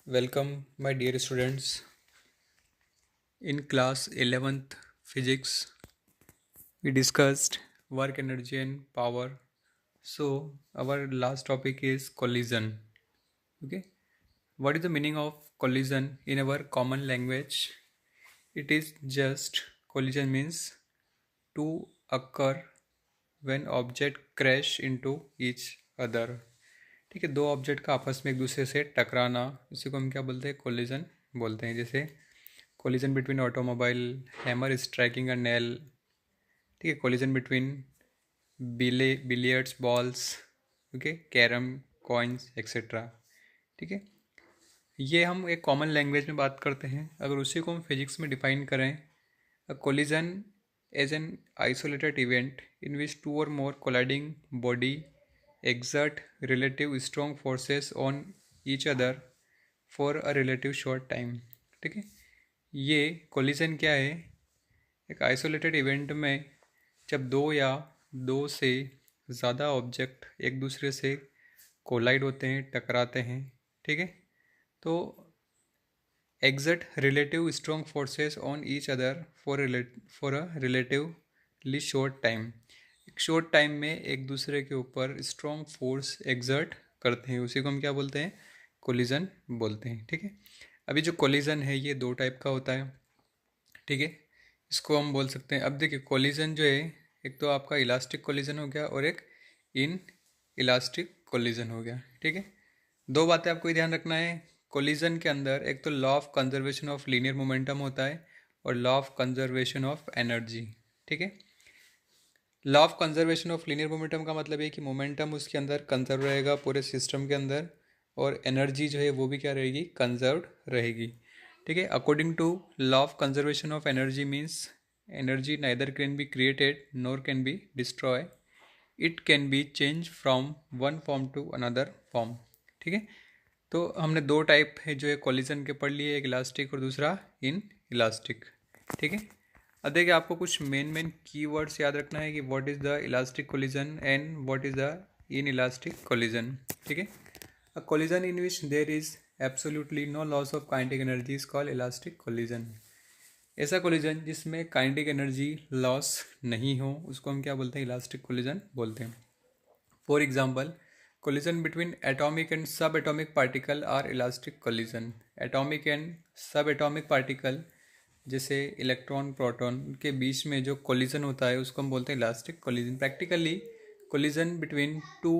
Welcome, my dear students. In class 11th physics, we discussed work, energy, and power. So, our last topic is collision. Okay, what is the meaning of collision in our common language? It is just collision means to occur when object crash into each other. ठीक है, दो object का आपस में एक दूसरे से टकराना, इसी को हम क्या बोलते हैं? कोलिजन बोलते हैं। जैसे collision between automobile, hammer striking a nail. ठीक है, collision between billiards balls, okay, carrom coins etcetera. ठीक है, ये हम एक कॉमन लैंग्वेज में बात करते हैं। अगर उसी को हम फिजिक्स में डिफाइन करें, a collision as an isolated event in which two or more colliding body exert relative strong forces on each other for a relative short time। ठीक है, ये कोलिजन क्या है? एक आइसोलेटेड इवेंट में जब दो या दो से ज़्यादा ऑब्जेक्ट एक दूसरे से कोलाइड होते हैं, टकराते हैं। ठीक है, तो exert relative strong forces on each other for a relatively short time। एक शॉर्ट टाइम में एक दूसरे के ऊपर स्ट्रॉन्ग फोर्स एग्जर्ट करते हैं, उसी को हम क्या बोलते हैं? कोलिजन बोलते हैं। ठीक है, अभी जो कोलिजन है ये दो टाइप का होता है। ठीक है, इसको हम बोल सकते हैं, अब देखिए कोलिजन जो है, एक तो आपका इलास्टिक कोलिजन हो गया और एक इन इलास्टिक कोलिजन हो गया। ठीक है, दो बातें आपको ये ध्यान रखना है। कोलिजन के अंदर एक तो law of conservation of linear momentum होता है और law of conservation of energy. ठीक है, law of conservation of linear momentum का मतलब है कि मोमेंटम उसके अंदर कंजर्व रहेगा पूरे सिस्टम के अंदर, और एनर्जी जो है वो भी क्या रहेगी? कंजर्व्ड रहेगी। ठीक है, according to law of conservation of energy means energy neither can be created nor can be destroy, it can be change from one form to another form. ठीक है, तो हमने दो टाइप है जो है कॉलिजन के पढ़ लिए, एक इलास्टिक और दूसरा इन इलास्टिक। ठीक है, अब देखिए आपको कुछ मेन कीवर्ड्स याद रखना है कि what is the elastic collision and what is the inelastic collision. ठीक है, a collision in which there is absolutely no loss of kinetic energy is called elastic collision. ऐसा कोलिजन जिसमें kinetic energy loss नहीं हो उसको हम क्या बोलते हैं? इलास्टिक कोलिजन बोलते हैं। For example, collision between atomic and subatomic particle are elastic collision। atomic and subatomic particle जैसे इलेक्ट्रॉन प्रोटॉन के बीच में जो कोलिजन होता है उसको हम बोलते हैं elastic collision. Practically collision between two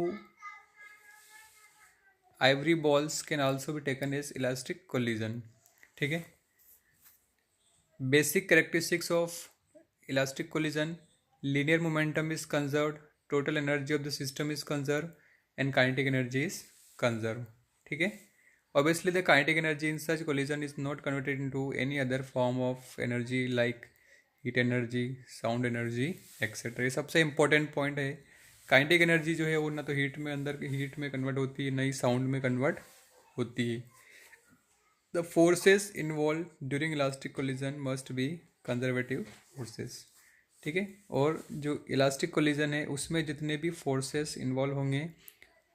ivory balls can also be taken as elastic collision. ठीक है, basic characteristics of elastic collision: linear momentum is conserved, total energy of the system is conserve and kinetic energy is conserve. ठीक है, obviously the kinetic energy in such collision is not converted into any other form of energy like heat energy, sound energy etc। ये सबसे important point है। Kinetic energy जो है वो ना तो हीट में, अंदर हीट में कन्वर्ट होती है, ना ही साउंड में कन्वर्ट होती है। The forces involve during elastic collision must be conservative forces. ठीक है, और जो इलास्टिक कोलिजन है उसमें जितने भी फोर्सेस इन्वॉल्व होंगे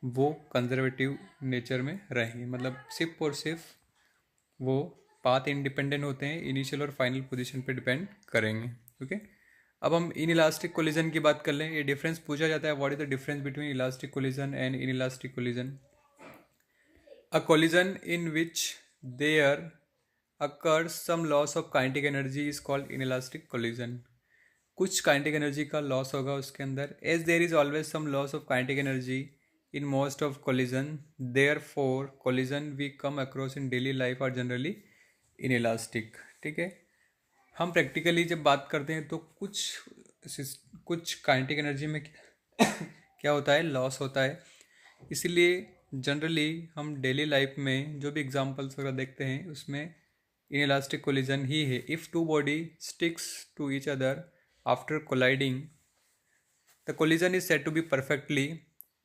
वो कंजर्वेटिव नेचर में रहेंगे, मतलब सिर्फ और सिर्फ वो पाथ इंडिपेंडेंट होते हैं, इनिशियल और फाइनल पोजीशन पे डिपेंड करेंगे। ओके, अब हम इन इलास्टिक कोलिजन की बात कर लें। ये डिफरेंस पूछा जाता है, what is the difference between elastic collision and inelastic collision. A collision in which there occurs some loss of kinetic energy is called inelastic collision। कुछ काइनेटिक एनर्जी का लॉस होगा उसके अंदर। As there is always some loss of kinetic energy in most of collision, therefore collision we come across in daily life are generally inelastic. ठीक है, हम practically जब बात करते हैं तो कुछ काइनेटिक एनर्जी में क्या होता है? लॉस होता है। इसीलिए जनरली हम डेली लाइफ में जो भी एग्जांपल्स वगैरह देखते हैं उसमें इन इलास्टिक कोलिजन ही है। If two body sticks to each other after colliding, the collision is said to be perfectly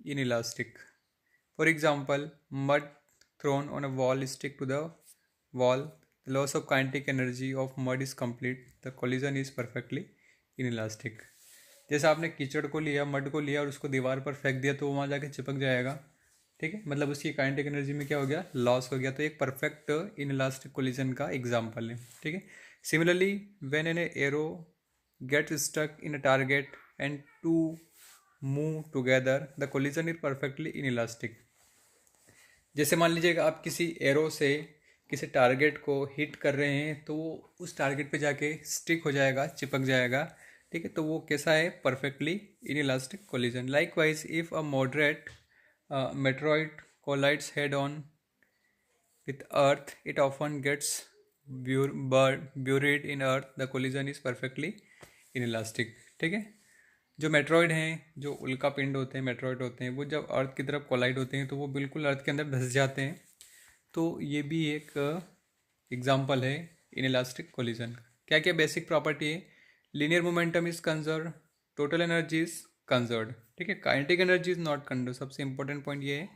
inelastic। For example, mud thrown on a wall stick to the wall, the loss of kinetic energy of mud is complete, the collision is perfectly inelastic। जैसे आपने कीचड़ को लिया, mud को लिया और उसको दीवार पर फेंक दिया तो वो वहाँ जाके चिपक जाएगा। ठीक है, मतलब उसकी काइनेटिक एनर्जी में क्या हो गया, लॉस हो गया। तो एक परफेक्ट इनइलास्टिक कोलिजन का एग्जांपल है। ठीक है, similarly when an arrow get stuck in a target and two move together the collision is perfectly inelastic. जैसे मान लीजिएगा आप किसी एरो से किसी टारगेट को हिट कर रहे हैं तो वो उस टारगेट पे जाके स्टिक हो जाएगा, चिपक जाएगा। ठीक है, तो वो कैसा है, perfectly inelastic collision. Likewise if a moderate meteoroid collides head on with earth, it often gets buried in earth. The collision is perfectly inelastic. ठीक है, जो मेट्रॉइड हैं, जो उल्का पिंड होते हैं, मेट्रॉइड होते हैं, वो जब अर्थ की तरफ कोलाइड होते हैं तो वो बिल्कुल अर्थ के अंदर धंस जाते हैं। तो ये भी एक एग्जांपल है इनइलास्टिक कोलिजन। क्या क्या बेसिक प्रॉपर्टी है, linear momentum is conserve, total energy is conserve. ठीक है, kinetic energy is not conserve. सबसे इंपॉर्टेंट पॉइंट ये है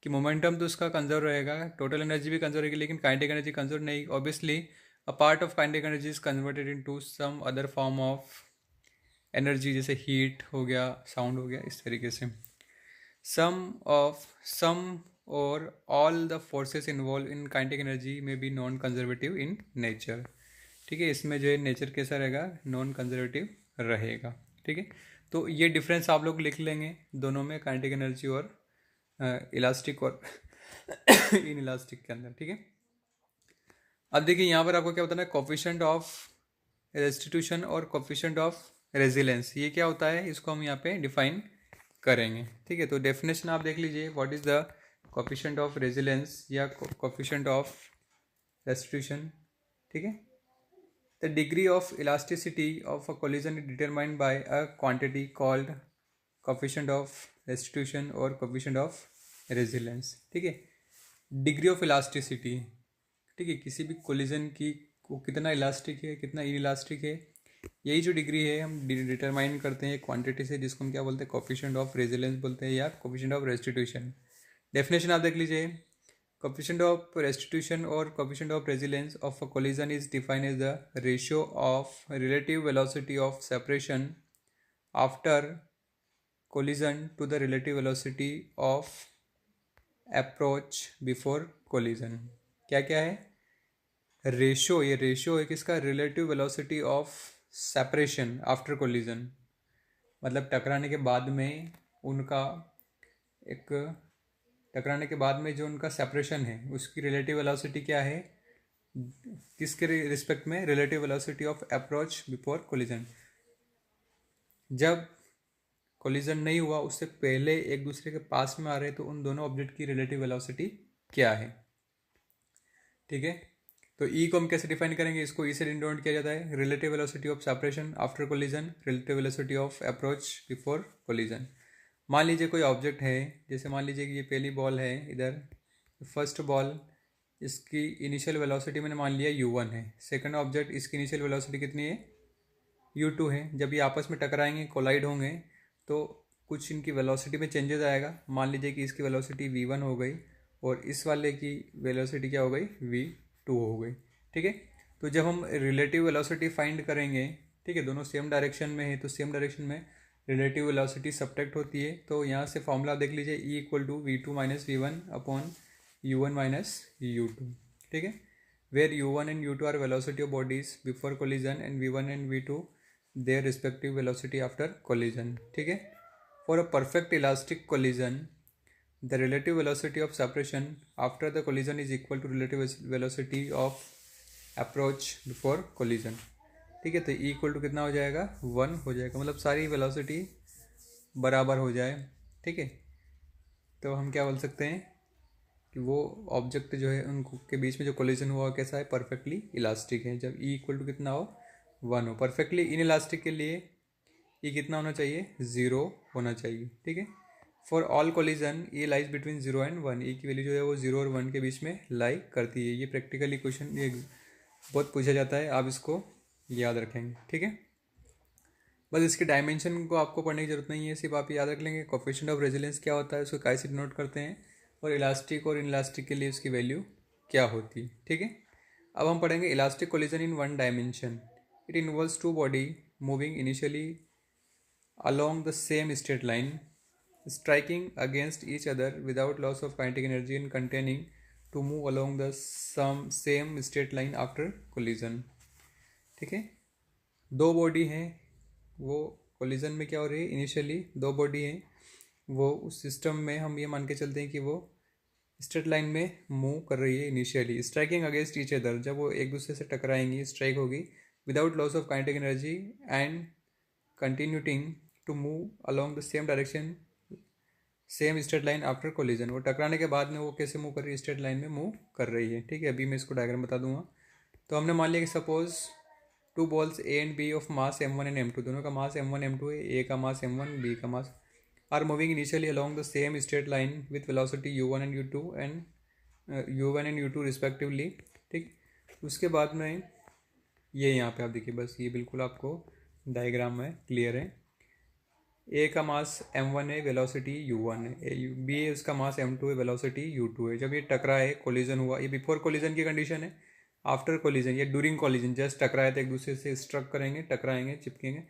कि मोमेंटम तो उसका कंजर्व रहेगा, टोटल एनर्जी भी कंजर्व रहेगी, लेकिन काइनेटिक एनर्जी कंजर्व नहीं। Obviously a part of kinetic energy is converted into some other form of energy, जैसे हीट हो गया, साउंड हो गया, इस तरीके से। Some or all the forces involved in kinetic energy में be non conservative in nature. ठीक है, इसमें जो है नेचर कैसा रहेगा, नॉन कंजर्वेटिव रहेगा। ठीक है, तो ये डिफरेंस आप लोग लिख लेंगे दोनों में, काइनेटिक एनर्जी और इलास्टिक और इन इलास्टिक के अंदर। ठीक है, अब देखिए यहाँ पर आपको क्या बताना है, कोफिशिएंट ऑफ रेस्टिट्यूशन और कोफिशिएंट ऑफ रेजिलेंस। ये क्या होता है, इसको हम यहाँ पे डिफाइन करेंगे। ठीक है, तो डेफिनेशन आप देख लीजिए, what is the coefficient of resilience या कोफिशिएंट ऑफ रेस्टिट्यूशन। ठीक है, the degree of elasticity of a collision is determined by a quantity called coefficient of restitution और कोफिशिएंट ऑफ रेजिलेंस। ठीक है, डिग्री ऑफ इलास्टिसिटी, ठीक है, किसी भी कोलिजन की को कितना इलास्टिक है, कितना इनइलास्टिक है, यही जो डिग्री है हम डिटरमाइन करते हैं क्वांटिटी से, जिसको हम क्या बोलते हैं, कोफिशिएंट ऑफ रेजिलेंस बोलते हैं या कोफिशिएंट ऑफ रेस्टिट्यूशन। डेफिनेशन आप देख लीजिए, कोफिशिएंट ऑफ रेस्टिट्यूशन और coefficient of resilience of a collision is defined as the ratio of relative velocity of separation after collision to the relative velocity of approach before collision. क्या क्या है, ratio, ये ratio है किसका, relative velocity of separation after collision, मतलब टकराने के बाद में उनका एक, टकराने के बाद में जो उनका सेपरेशन है उसकी रिलेटिव वेलोसिटी क्या है, किसके रिस्पेक्ट में, relative velocity of approach before collision. जब कोलिजन नहीं हुआ उससे पहले एक दूसरे के पास में आ रहे तो उन दोनों ऑब्जेक्ट की रिलेटिव वेलोसिटी क्या है। ठीक है, तो ई को हम कैसे डिफाइन करेंगे, इसको ई से डिनोट किया जाता है, relative velocity of separation after collision, relative velocity of approach before collision. मान लीजिए कोई ऑब्जेक्ट है, जैसे मान लीजिए कि ये पहली बॉल है इधर, फर्स्ट बॉल, इसकी इनिशियल वेलोसिटी मैंने मान लिया u1 है, सेकंड ऑब्जेक्ट इसकी इनिशियल वेलोसिटी कितनी है, u2 है। जब ये आपस में टकराएंगे, कोलाइड होंगे, तो कुछ इनकी वेलोसिटी में चेंजेस आएगा। मान लीजिए कि इसकी वेलोसिटी v1 हो गई और इस वाले की वेलोसिटी क्या हो गई, v2 हो गई। ठीक है, तो जब हम रिलेटिव वेलोसिटी फाइंड करेंगे, ठीक है, दोनों सेम डायरेक्शन में है तो सेम डायरेक्शन में रिलेटिव वेलोसिटी सब्ट्रैक्ट होती है। तो यहाँ से फॉर्मूला देख लीजिए, e equal to v2 minus v1 upon u1 minus u2। ठीक है, where u1 and u2 are velocity of bodies before collision and v1 and v2 their respective velocity after collision. ठीक है, for a perfect elastic collision the relative velocity of separation after the collision is equal to relative velocity of approach before collision। ठीक है, तो E equal to कितना हो जाएगा, 1 हो जाएगा, मतलब सारी वेलोसिटी बराबर हो जाए। ठीक है, तो हम क्या बोल सकते हैं कि वो ऑब्जेक्ट जो है उनको के बीच में जो कोलिजन हुआ कैसा है, परफेक्टली इलास्टिक है, जब E इक्वल टू कितना हो, 1 हो। परफेक्टली इन इलास्टिक के लिए E कितना होना चाहिए, 0 होना चाहिए। ठीक है, for all collision A lies between 0 and 1, ए की वैल्यू जो है वो 0 और 1 के बीच में लाई करती है। ये प्रैक्टिकली क्वेश्चन ये बहुत पूछा जाता है, आप इसको याद रखेंगे। ठीक है, बस इसके डायमेंशन को आपको पढ़ने की जरूरत नहीं है, सिर्फ आप याद रख लेंगे कोफिशिएंट ऑफ रेजिलेंस क्या होता है, उसको कैसे डिनोट करते हैं, और इलास्टिक और इनइलास्टिक के लिए उसकी वैल्यू क्या होती है। ठीक है, अब हम पढ़ेंगे elastic collision in 1 dimension. It involves 2 body moving initially along the same straight line striking against each other without loss of kinetic energy and containing to move along the same straight line after collision। ठीक है, दो body हैं, वो collision में क्या हो रही है, इनिशियली दो बॉडी हैं, वो उस सिस्टम में हम ये मान के चलते हैं कि वो स्ट्रेट लाइन में मूव कर रही है initially. Striking against each other, जब वो एक दूसरे से टकराएंगी, स्ट्राइक होगी, without loss of kinetic energy and continuing to move along the same direction same straight line after collision. वो टकराने के बाद में वो कैसे मूव कर रही है, स्ट्रेट लाइन में मूव कर रही है। ठीक है, अभी मैं इसको डायग्राम बता दूंगा। तो हमने मान लिया कि suppose two balls a and b of mass m1 and m2, दोनों का मास m1 m2 है, ए का मास m1, बी का mass, are moving initially along the same straight line with velocity u1 and u2 and u1 and u2 respectively. ठीक, उसके बाद में ये यहाँ पे आप देखिए, बस ये बिल्कुल आपको डायग्राम में क्लियर है। ए का मास m1 है, वेलोसिटी u1 है, बी है उसका मास m2 है, वेलोसिटी u2 है। जब ये टकराए, कोलिजन हुआ, ये बिफोर कोलिजन की कंडीशन है, आफ्टर कोलिजन या ड्यूरिंग कोलिजन जस्ट टकराए तो एक दूसरे से स्ट्रक करेंगे, टकराएंगे, चिपकेंगे,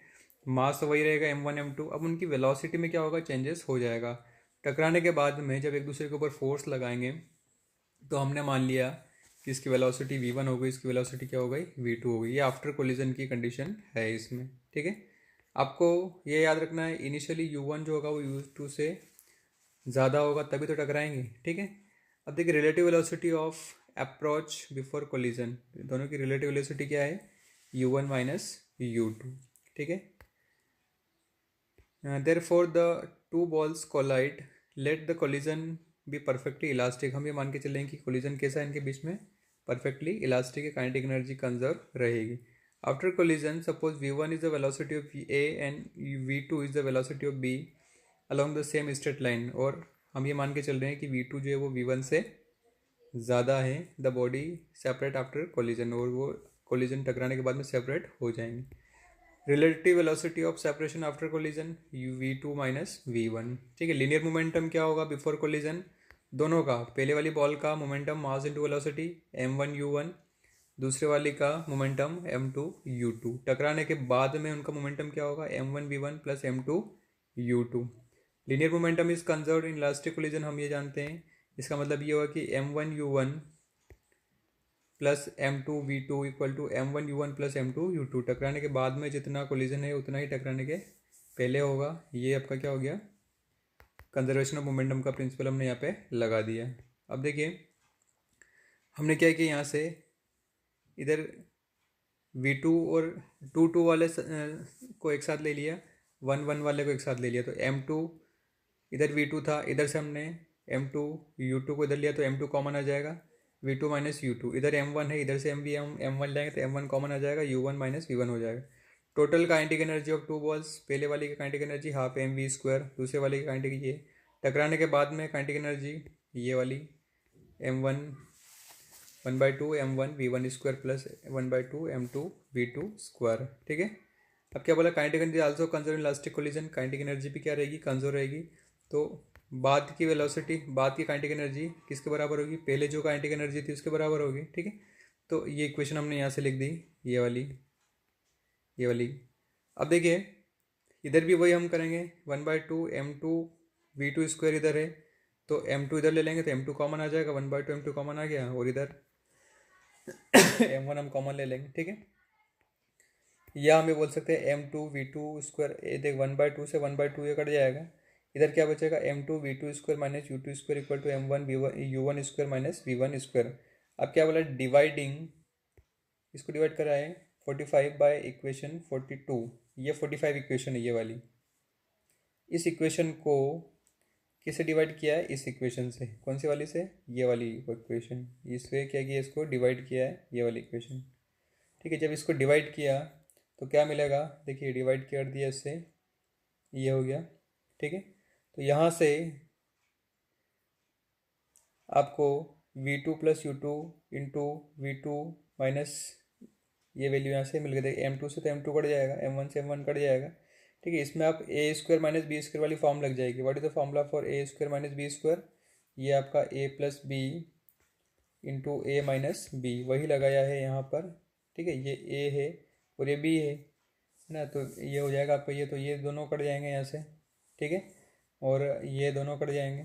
मास तो वही रहेगा m1 m2। अब उनकी वेलोसिटी में क्या होगा, चेंजेस हो जाएगा। टकराने के बाद में जब एक दूसरे के ऊपर फोर्स लगाएंगे तो हमने मान लिया कि इसकी वेलोसिटी v1 हो गई, इसकी वेलोसिटी क्या हो गई, v2 हो गई। ये आफ्टर कोलिजन की कंडीशन है इसमें। ठीक है, आपको ये याद रखना है, इनिशियली u1 जो होगा वो u2 से ज़्यादा होगा तभी तो टकराएंगे। ठीक है, अब देखिए relative velocity of approach before collision, दोनों की रिलेटिव वेलोसिटी क्या है, u1 माइनस u2। ठीक है, therefore the two balls collide, let the collision be perfectly elastic. हम ये मान के चलें कि कोलिजन कैसा है, इनके बीच में परफेक्टली इलास्टिक है, काइनेटिक एनर्जी कंजर्व रहेगी। After collision, suppose v1 is the velocity of A and v2 is the velocity of B along the same straight line, और हम ये मान के चल रहे हैं कि v2 जो है वो v1 से ज़्यादा है। The body separate after collision, और वो कोलिजन टकराने के बाद में सेपरेट हो जाएंगे। Relative velocity of separation after collision v2 minus v1। ठीक है, लीनियर मोमेंटम क्या होगा बिफोर कोलिजन, दोनों का, पहले वाली बॉल का momentum mass into velocity m1 u1, दूसरे वाली का मोमेंटम m2 u2। टकराने के बाद में उनका मोमेंटम क्या होगा, m1 v1 plus m2 u2। Linear momentum is conserved in elastic collision, हम ये जानते हैं। इसका मतलब ये होगा कि m1 u1 plus m2 v2 equal to m1 u1 plus m2 u2। टकराने के बाद में जितना कोलिजन है उतना ही टकराने के पहले होगा। ये आपका क्या हो गया, कंजर्वेशन ऑफ मोमेंटम का प्रिंसिपल हमने यहाँ पे लगा दिया। अब देखिए हमने क्या किया, यहाँ से इधर v2 और 2 वाले को एक साथ ले लिया, 1 वाले को एक साथ ले लिया, तो m2 इधर v2 था, इधर से हमने m2 u2 को इधर लिया तो m2 कॉमन आ जाएगा, v2 माइनस u2। इधर m1 है, इधर से m1 लाएंगे तो m1 कॉमन आ जाएगा, u1 माइनस v1 हो जाएगा। Total kinetic energy of two balls, पहले वाली की काइनेटिक एनर्जी हाफ mv², दूसरे वाले की काइनेटिक ये, टकराने के बाद में काइनेटिक एनर्जी ये वाली m1 1/2 m1 v1 square plus 1/2 m2 v2 square. ठीक है, अब क्या बोला, kinetic energy also conserve in elastic collision, kinetic energy भी क्या रहेगी, कंजर्व रहेगी। तो बाद की वेलोसिटी, बाद की काइनेटिक एनर्जी किसके बराबर होगी, पहले जो काइनेटिक एनर्जी थी उसके बराबर होगी। ठीक है, तो ये इक्वेशन हमने यहाँ से लिख दी, ये वाली, ये वाली। अब देखिए इधर भी वही हम करेंगे, 1/2 m2 v2 स्क्वायर इधर है, तो m2 इधर ले लेंगे तो m2 कॉमन आ जाएगा, 1/2 m2 कॉमन आ गया, और इधर m1 हम कॉमन ले लेंगे। ठीक है, या हम ये बोल सकते हैं m2 v2 स्क्वायर, ये देख 1/2 से 1/2 ये कट जाएगा, इधर क्या बचेगा, m2 v2 square minus u2 square equal to m1 u1 square minus v1 square. अब क्या बोला, डिवाइडिंग, इसको डिवाइड करा है 45 बाय इक्वेशन 42, ये 45 इक्वेशन है ये वाली। इस इक्वेशन को किससे डिवाइड किया है, इस इक्वेशन से, कौन सी वाली से, ये वाली इक्वेशन, इससे क्या किया, इसको डिवाइड किया है ये वाली इक्वेशन। ठीक है, जब इसको डिवाइड किया तो क्या मिलेगा, देखिए डिवाइड कर दिया इससे, ये हो गया। ठीक है, तो यहाँ से आपको v2 plus u2 into v2 minus ये वैल्यू यहाँ से मिल गई, देखिए m2 से तो m2 कट जाएगा, m1 से m1 कट जाएगा। ठीक है, इसमें आप a square minus b square वाली फॉर्म लग जाएगी। What is the formula for a square minus b square, ये आपका a plus b into a minus b, वही लगाया है यहाँ पर। ठीक है, ये a है और ये b है ना, तो ये हो जाएगा आपका, ये तो ये दोनों कट जाएंगे यहाँ से। ठीक है, और ये दोनों कट जाएंगे।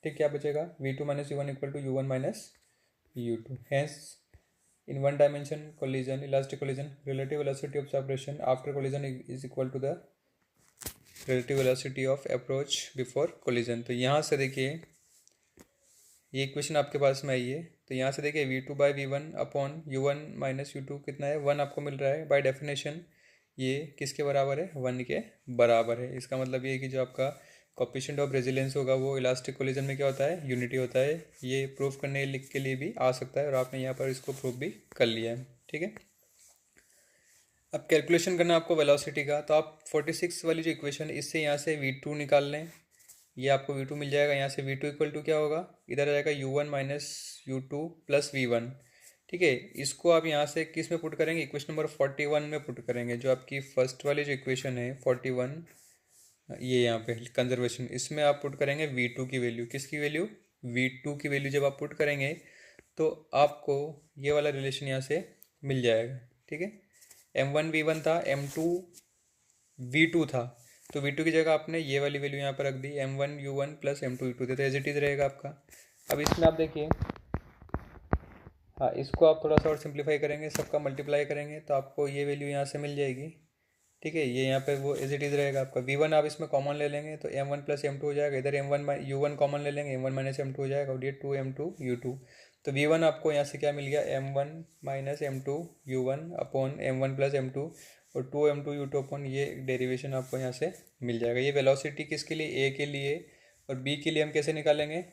ठीक, क्या बचेगा, v2 minus u1 equal to u1 minus u2। Hence in one dimension collision, elastic collision, relative velocity of separation after collision is equal to the relative velocity of approach before collision. तो यहाँ से देखिए ये equation आपके पास में आई है, तो यहाँ से देखिए v2 by v1 upon u1 minus u2 कितना है, 1 आपको मिल रहा है। बाय डेफिनेशन ये किसके बराबर है, 1 के बराबर है। इसका मतलब ये है कि जो आपका कोएफिशिएंट ऑफ रेजिलियंस होगा वो इलास्टिक कोलिजन में क्या होता है, यूनिटी होता है। ये प्रूफ करने लिख के लिए भी आ सकता है और आपने यहाँ पर इसको प्रूफ भी कर लिया है। ठीक है, अब कैलकुलेशन करना आपको वेलोसिटी का, तो आप 46 वाली जो इक्वेशन इससे यहाँ से v2 निकाल लें, ये आपको v2 मिल जाएगा। यहाँ से v2 इक्वल टू क्या होगा, इधर आ जाएगा u1 minus u2 plus v1। ठीक है, इसको आप यहाँ से किस में पुट करेंगे, इक्वेशन नंबर 41 में पुट करेंगे। जो आपकी फर्स्ट वाली जो इक्वेशन है 41, ये यहाँ पे कंजर्वेशन, इसमें आप पुट करेंगे v2 की वैल्यू। किसकी वैल्यू, v2 की वैल्यू जब आप पुट करेंगे तो आपको ये वाला रिलेशन यहाँ से मिल जाएगा। ठीक है, m1 v1 था, m2 v2 था, तो v2 की जगह आपने ये वाली वैल्यू यहाँ पर रख दी, m1 u1 plus m2 u2 तो एज इट इज़ रहेगा आपका। अब इसमें आप देखिए, हाँ इसको आप थोड़ा सा और सिंप्लीफाई करेंगे, सबका मल्टीप्लाई करेंगे तो आपको ये वैल्यू यहाँ से मिल जाएगी। ठीक है, ये यहाँ पे वो एज इट इज़ रहेगा आपका। v1 आप इसमें कॉमन ले लेंगे तो m1 प्लस m2 हो जाएगा, इधर m1 u1 कॉमन ले लेंगे, m1 माइनस m2 हो जाएगा, और ये 2m2 u2। तो v1 आपको यहाँ से क्या मिल गया, m1 minus m2 u1 upon m1 plus m2 और 2m2 u2 अपॉन ये डेरिवेशन आपको यहाँ से मिल जाएगा। ये वेलोसिटी किसके लिए, a के लिए, और b के लिए हम कैसे निकालेंगे,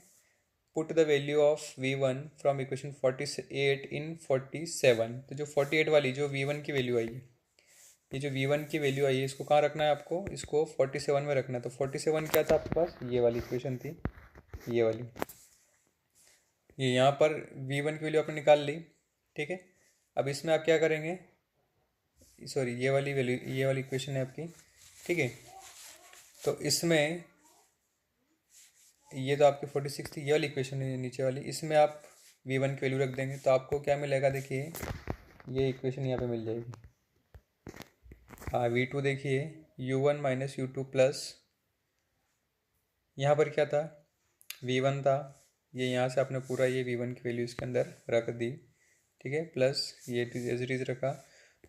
put the value of v1 from equation 48 इन 47। तो जो 48 वाली जो v1 की वैल्यू आई है, ये जो v1 की वैल्यू आई है इसको कहाँ रखना है आपको, इसको 47 में रखना है। तो 47 क्या था आपके पास, ये वाली इक्वेशन थी, ये वाली, ये यहाँ पर v1 की वैल्यू आपने निकाल ली। ठीक है, अब इसमें आप क्या करेंगे, सॉरी ये वाली वैल्यू, ये वाली इक्वेशन है आपकी। ठीक है, तो इसमें ये तो आपकी 46 थी, ये वाली इक्वेशन है नीचे वाली, इसमें आप v1 की वैल्यू रख देंगे तो आपको क्या मिलेगा, देखिए ये इक्वेशन यहाँ पे मिल जाएगी। हाँ v2 देखिए u1 माइनस u2 प्लस, यहाँ पर क्या था, v1 था, ये यहाँ से आपने पूरा ये v1 की वैल्यू इसके अंदर रख दी। ठीक है, प्लस ये एज इट इज़ रखा।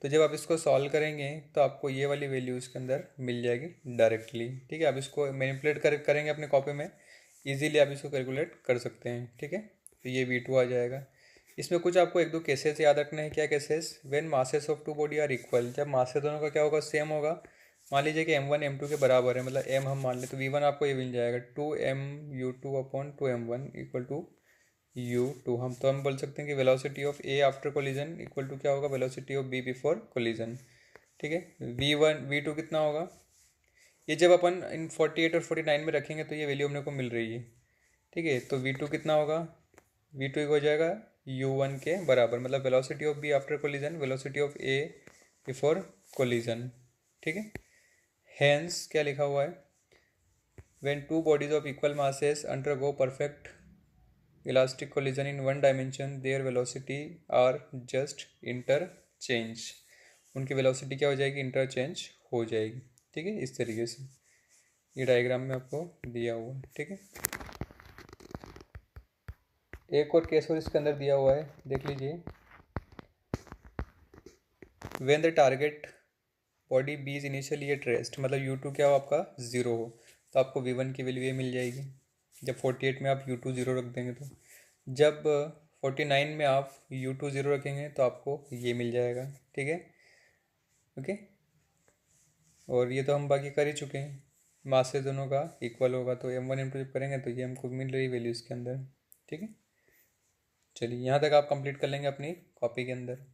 तो जब आप इसको सॉल्व करेंगे तो आपको ये वाली वैल्यू इसके अंदर मिल जाएगी डायरेक्टली। ठीक है, आप इसको मैनिपुलेट करेंगे अपने कॉपी में, इजीली आप इसको कैलकुलेट कर सकते हैं। ठीक है, तो ये v2 आ जाएगा। इसमें कुछ आपको एक दो केसेस याद रखने हैं। क्या cases, when masses of two body are equal, जब मासेस दोनों का क्या होगा, सेम होगा। मान लीजिए कि m1 m2 के बराबर है, मतलब m हम मान लें, तो v1 आपको ये मिल जाएगा 2m u2 upon 2m1 equal to u2। हम बोल सकते हैं कि velocity of a after collision equal to क्या होगा, velocity of b before collision. ठीक है, v1 v2 कितना होगा, ये जब अपन इन 48 और 49 में रखेंगे तो ये वैल्यू अपने को मिल रही है। ठीक है, तो v2 कितना होगा, v2 हो जाएगा u1 के बराबर, मतलब velocity of b after collision, velocity of a before collision. ठीक है, हेंस क्या लिखा हुआ है, when two bodies of equal masses undergo perfect elastic collision in one dimension their velocity are just interchange, उनकी वेलोसिटी क्या हो जाएगी, इंटरचेंज हो जाएगी। ठीक है, इस तरीके से ये डायग्राम में आपको दिया हुआ है। ठीक है, एक और केस और इसके अंदर दिया हुआ है, देख लीजिए। When the target body b is initially at rest, मतलब u2 क्या हो आपका 0 हो, तो आपको v1 की वैल्यू ये मिल जाएगी। जब 48 में आप u2 0 रख देंगे, तो जब 49 में आप u2 0 रखेंगे तो आपको ये मिल जाएगा। ठीक है, ओके, और ये तो हम बाकी कर ही चुके हैं। मास से दोनों का इक्वल होगा तो m1 m2 जब करेंगे तो ये हमको मिल रही वैल्यू इसके अंदर। ठीक है, चलिए यहाँ तक आप कंप्लीट कर लेंगे अपनी कॉपी के अंदर।